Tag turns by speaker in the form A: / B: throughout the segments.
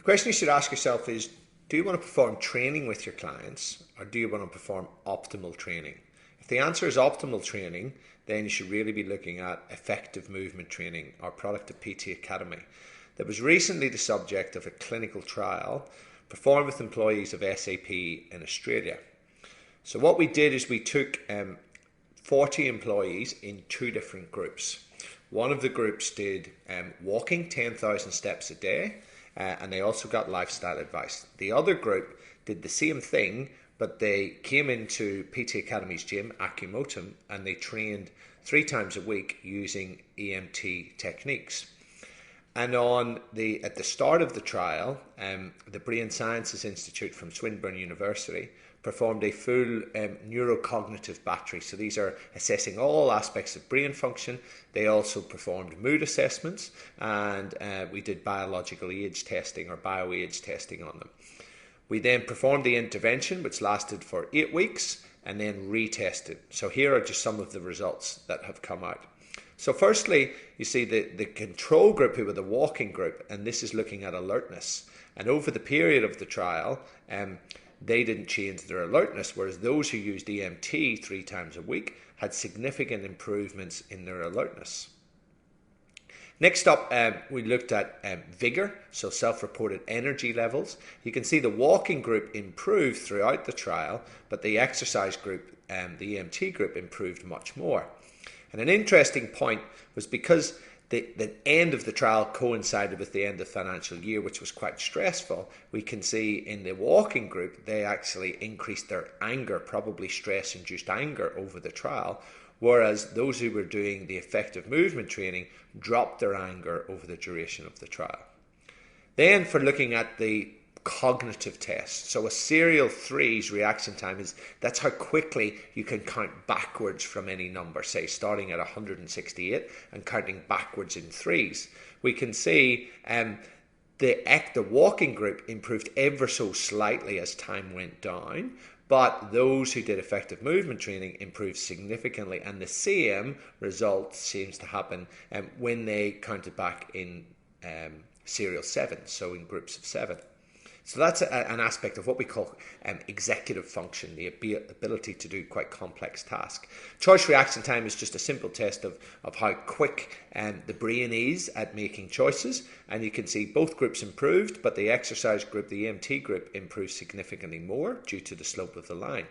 A: The question you should ask yourself is, do you want to perform training with your clients or do you want to perform optimal training? If the answer is optimal training, then you should really be looking at effective movement training, our product at PT Academy. That was recently the subject of a clinical trial performed with employees of SAP in Australia. So what we did is we took 40 employees in two different groups. One of the groups did walking 10,000 steps a day, and they also got lifestyle advice. The other group did the same thing, but they came into PT Academy's gym, Acumotum, and they trained 3 times a week using EMT techniques. And at the start of the trial, the Brain Sciences Institute from Swinburne University performed a full neurocognitive battery. So these are assessing all aspects of brain function. They also performed mood assessments, and we did biological age testing or bioage testing on them. We then performed the intervention, which lasted for 8 weeks, and then retested. So here are just some of the results that have come out. So firstly, you see the control group, who were the walking group, and this is looking at alertness. And over the period of the trial, they didn't change their alertness, whereas those who used EMT 3 times a week had significant improvements in their alertness. Next up, we looked at vigour, so self-reported energy levels. You can see the walking group improved throughout the trial, but the exercise group, the EMT group, improved much more. And an interesting point was because the end of the trial coincided with the end of the financial year, which was quite stressful, we can see in the walking group, they actually increased their anger, probably stress-induced anger over the trial, whereas those who were doing the effective movement training dropped their anger over the duration of the trial. Then for looking at the cognitive test, so a serial 3's reaction time that's how quickly you can count backwards from any number, say starting at 168 and counting backwards in 3's. We can see the walking group improved ever so slightly as time went down, but those who did effective movement training improved significantly, and the same result seems to happen when they counted back in serial 7, so in groups of 7. So that's an aspect of what we call executive function, the ability to do quite complex tasks. Choice reaction time is just a simple test of how quick the brain is at making choices. And you can see both groups improved, but the exercise group, the EMT group, improved significantly more due to the slope of the line.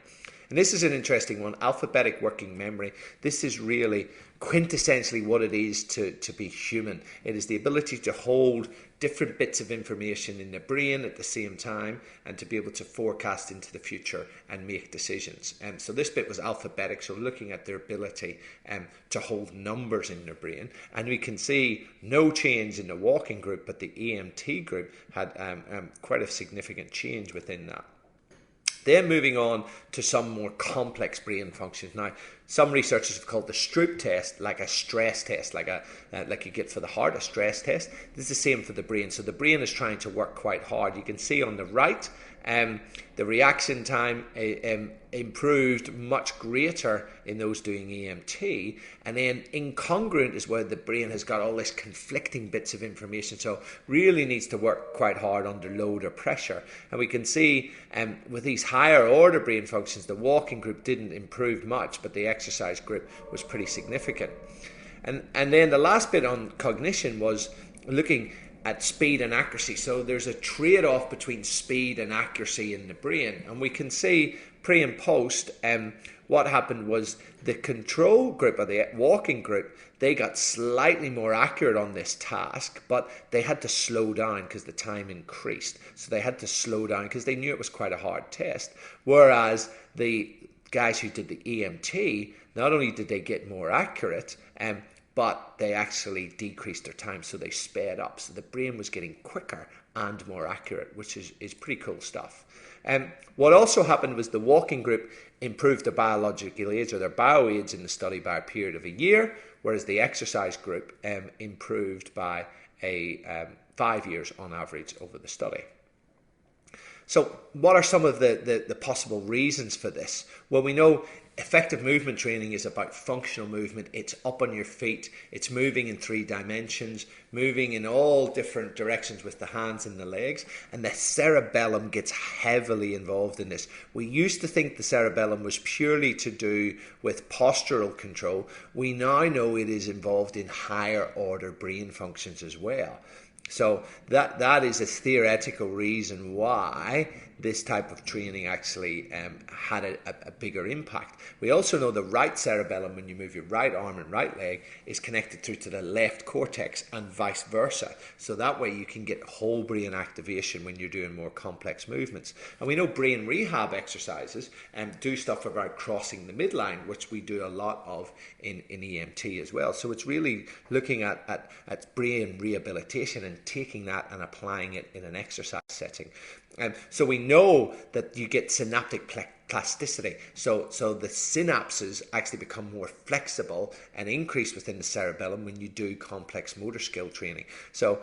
A: And this is an interesting one, alphabetic working memory. This is really quintessentially what it is to be human. It is the ability to hold different bits of information in the brain at the same time and to be able to forecast into the future and make decisions. And so this bit was alphabetic, so looking at their ability to hold numbers in their brain. And we can see no change in the walking group, but the EMT group had quite a significant change within that. Then moving on to some more complex brain functions. Now, some researchers have called the Stroop test like a stress test, like you get for the heart, a stress test. This is the same for the brain. So the brain is trying to work quite hard. You can see on the right, the reaction time improved much greater in those doing EMT, and then incongruent is where the brain has got all this conflicting bits of information, so really needs to work quite hard under load or pressure. And we can see with these higher order brain functions, the walking group didn't improve much, but the exercise group was pretty significant. And then the last bit on cognition was looking at speed and accuracy. So there's a trade-off between speed and accuracy in the brain, and we can see pre and post what happened was the control group or the walking group, they got slightly more accurate on this task, but they had to slow down because the time increased. So they had to slow down because they knew it was quite a hard test, whereas the guys who did the EMT, not only did they get more accurate, but they actually decreased their time, so they sped up. So the brain was getting quicker and more accurate, which is pretty cool stuff. What also happened was the walking group improved their biological age or their bioage in the study by a period of a year, whereas the exercise group improved by 5 years on average over the study. So what are some of the possible reasons for this? Well, we know effective movement training is about functional movement. It's up on your feet. It's moving in 3 dimensions, moving in all different directions with the hands and the legs. And the cerebellum gets heavily involved in this. We used to think the cerebellum was purely to do with postural control. We now know it is involved in higher order brain functions as well. So that is a theoretical reason why this type of training actually had a bigger impact. We also know the right cerebellum, when you move your right arm and right leg, is connected through to the left cortex and vice versa. So that way you can get whole brain activation when you're doing more complex movements. And we know brain rehab exercises do stuff about crossing the midline, which we do a lot of in EMT as well. So it's really looking at brain rehabilitation and taking that and applying it in an exercise setting. So we know that you get synaptic plasticity. So the synapses actually become more flexible and increase within the cerebellum when you do complex motor skill training. So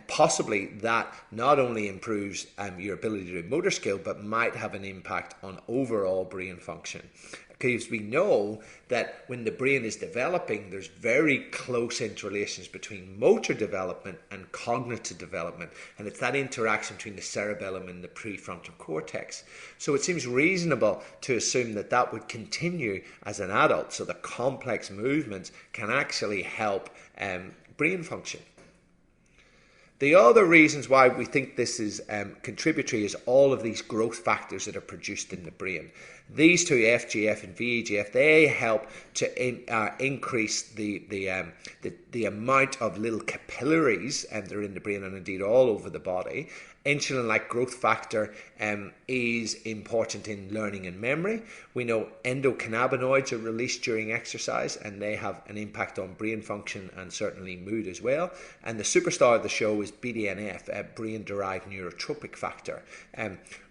A: possibly that not only improves your ability to do motor skill, but might have an impact on overall brain function. Because we know that when the brain is developing, there's very close interrelations between motor development and cognitive development. And it's that interaction between the cerebellum and the prefrontal cortex. So it seems reasonable to assume that that would continue as an adult. So the complex movements can actually help brain function. The other reasons why we think this is contributory is all of these growth factors that are produced in the brain. These two, FGF and VEGF, they help to increase the amount of little capillaries that are in the brain and indeed all over the body. Insulin-like growth factor is important in learning and memory. We know endocannabinoids are released during exercise and they have an impact on brain function and certainly mood as well. And the superstar of the show is BDNF, brain-derived neurotropic factor,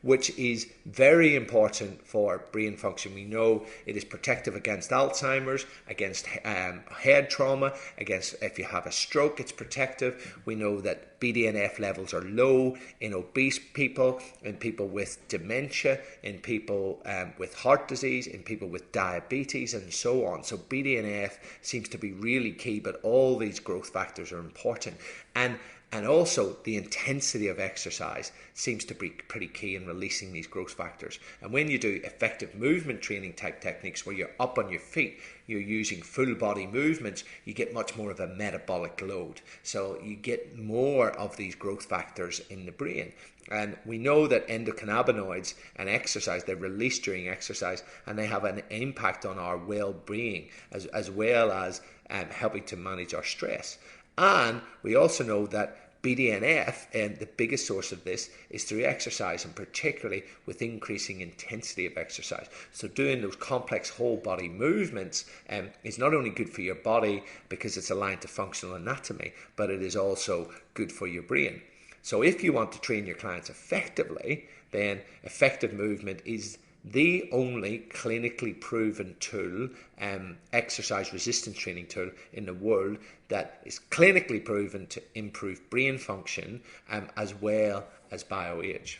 A: which is very important for brain function. We know it is protective against Alzheimer's, against head trauma, against if you have a stroke, it's protective. We know that BDNF levels are low in obese people, in people with dementia, in people with heart disease, in people with diabetes, and so on. So BDNF seems to be really key, but all these growth factors are important. And also the intensity of exercise seems to be pretty key in releasing these growth factors. And when you do effective movement training type techniques where you're up on your feet, you're using full body movements, you get much more of a metabolic load. So you get more of these growth factors in the brain. And we know that endocannabinoids and exercise, they're released during exercise and they have an impact on our well-being as well as helping to manage our stress. And we also know that BDNF, and the biggest source of this is through exercise, and particularly with increasing intensity of exercise. So doing those complex whole body movements is not only good for your body because it's aligned to functional anatomy, but it is also good for your brain. So if you want to train your clients effectively, then effective movement is the only clinically proven tool, exercise resistance training tool in the world that is clinically proven to improve brain function as well as bioage.